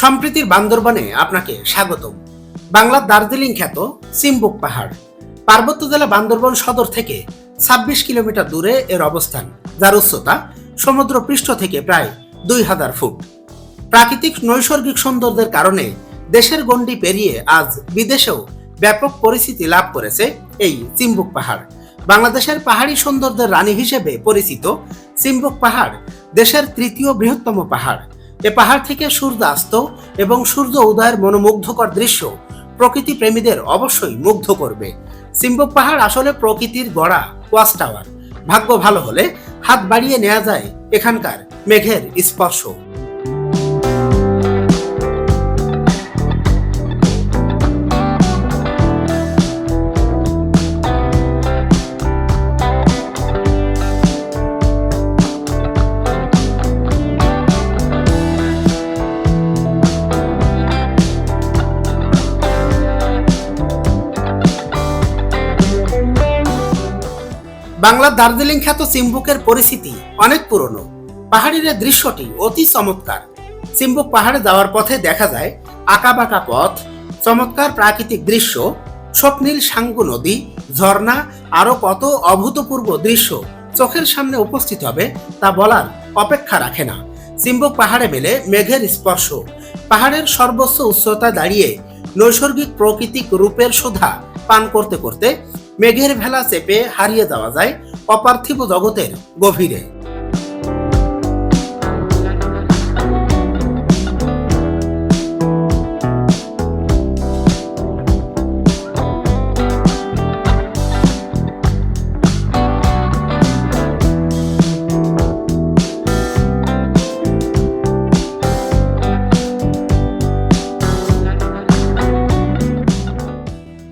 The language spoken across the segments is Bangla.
সম্প্রীতির বান্দরবানে আপনাকে স্বাগতম। বাংলার দার্জিলিং খ্যাত চিম্বুক পাহাড় পার্বত্য জেলা বান্দরবান সদর থেকে ২৬ কিলোমিটার দূরে এর অবস্থান, যার উচ্চতা সমুদ্র পৃষ্ঠ থেকে প্রায় ২০০০ ফুট। প্রাকৃতিক নৈসর্গিক সৌন্দর্যের কারণে দেশের গণ্ডি পেরিয়ে আজ বিদেশেও ব্যাপক পরিচিতি লাভ করেছে এই চিম্বুক পাহাড়। বাংলাদেশের পাহাড়ি সৌন্দর্যের রানী হিসেবে পরিচিত চিম্বুক পাহাড় দেশের তৃতীয় বৃহত্তম পাহাড়। এ পাহাড় থেকে সূর্যাস্ত এবং সূর্য উদয়ের মনোমুগ্ধকর দৃশ্য প্রকৃতি প্রেমীদের অবশ্যই মুগ্ধ করবে। চিম্বুক পাহাড় আসলে প্রকৃতির গড়া ওয়াচ টাওয়ার। ভাগ্য ভালো হলে হাত বাড়িয়ে নেওয়া যায় এখানকার মেঘের স্পর্শ। বাংলার দার্জিলিং খ্যাত চিম্বুকের পরিচিতি অনেক পুরনো। পাহাড়ের দৃশ্যটি অতি চমৎকার। চিম্বুক পাহাড়ে যাওয়ার পথে দেখা যায় আঁকাবাঁকা পথ, চমৎকার প্রাকৃতিক দৃশ্য, স্বপ্নীল সাঙ্গু নদী, ঝর্ণা, আরো কত অভূতপূর্ব দৃশ্য চোখের সামনে উপস্থিত হবে তা বলার অপেক্ষা রাখে না। চিম্বুক পাহাড়ে মেলে মেঘের স্পর্শ। পাহাড়ের সর্বোচ্চ উচ্চতায় দাঁড়িয়ে নৈসর্গিক প্রাকৃতিক রূপের সুধা পান করতে করতে মেঘের ভেলা চেপে হারিয়ে যাওয়া যায় অপার্থিব জগতের গভীরে।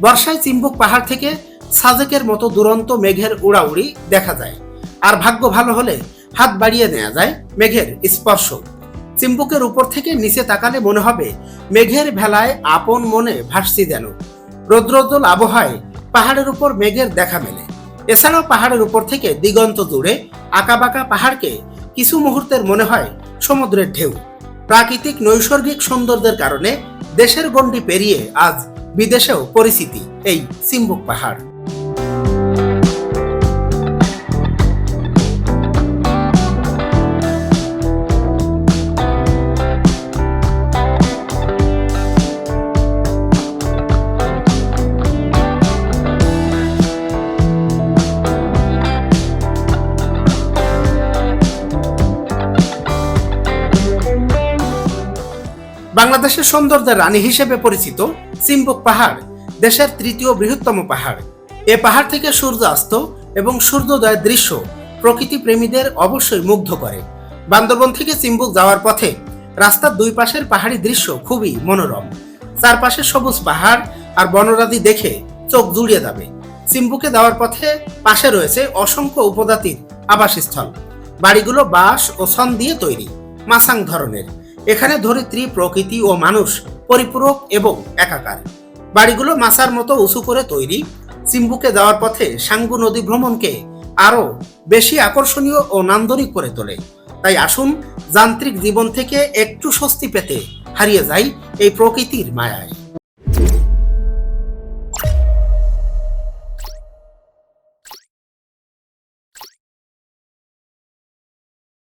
বর্ষায় চিম্বুক পাহাড় থেকে সাজেকের মতো দুরন্ত মেঘের উড়াউড়ি দেখা যায়, আর ভাগ্য ভালো হলে হাত বাড়িয়ে নেওয়া যায় মেঘের স্পর্শ। চিম্বুকের উপর থেকে নিচে তাকালে মনে হবে মেঘের ভেলায় আপন মনে ভাসছি যেন। রৌদ্রোজ্জ্বল আবহাওয়ায় পাহাড়ের উপর মেঘের দেখা মেলে। এছাড়াও পাহাড়ের উপর থেকে দিগন্ত জুড়ে আঁকাবাঁকা পাহাড়কে কিছু মুহূর্তের মনে হয় সমুদ্রের ঢেউ। প্রাকৃতিক নৈসর্গিক সৌন্দর্যের কারণে দেশের গণ্ডি পেরিয়ে আজ বিদেশেও পরিচিতি এই চিম্বুক পাহাড়। বাংলাদেশের সৌন্দর্যের রানী হিসেবে পরিচিত চিম্বুক পাহাড় দেশের তৃতীয় বৃহত্তম পাহাড়। এ পাহাড় থেকে সূর্যাস্ত এবং সূর্যোদয়ের দৃশ্য প্রকৃতি প্রেমীদের অবশ্যই মুগ্ধ করে। বান্দরবন থেকে চিম্বুক যাওয়ার পথে রাস্তার দুই পাশের পাহাড়ি দৃশ্য খুবই মনোরম। চারপাশে সবুজ পাহাড় আর বনরাজি দেখে চোখ জুড়িয়ে যাবে। চিম্বুকে যাওয়ার পথে পাশে রয়েছে অসংখ্য উপজাতির আবাসস্থল। বাড়িগুলো বাঁশ ও ছন দিয়ে তৈরি, মাসাং ধরনের। এখানে ধরিত্রী, প্রকৃতি ও মানুষ পরিপূরক এবং একাকার। বাড়িগুলো মাছার মতো উঁচু করে তৈরি। চিম্বুকে যাওয়ার পথে সাঙ্গু নদী ভ্রমণকে আরো বেশি আকর্ষণীয় ও নান্দনিক করে তোলে। তাই আসুন যান্ত্রিক জীবন থেকে একটু স্বস্তি পেতে হারিয়ে যাই এই প্রকৃতির মায়ায়।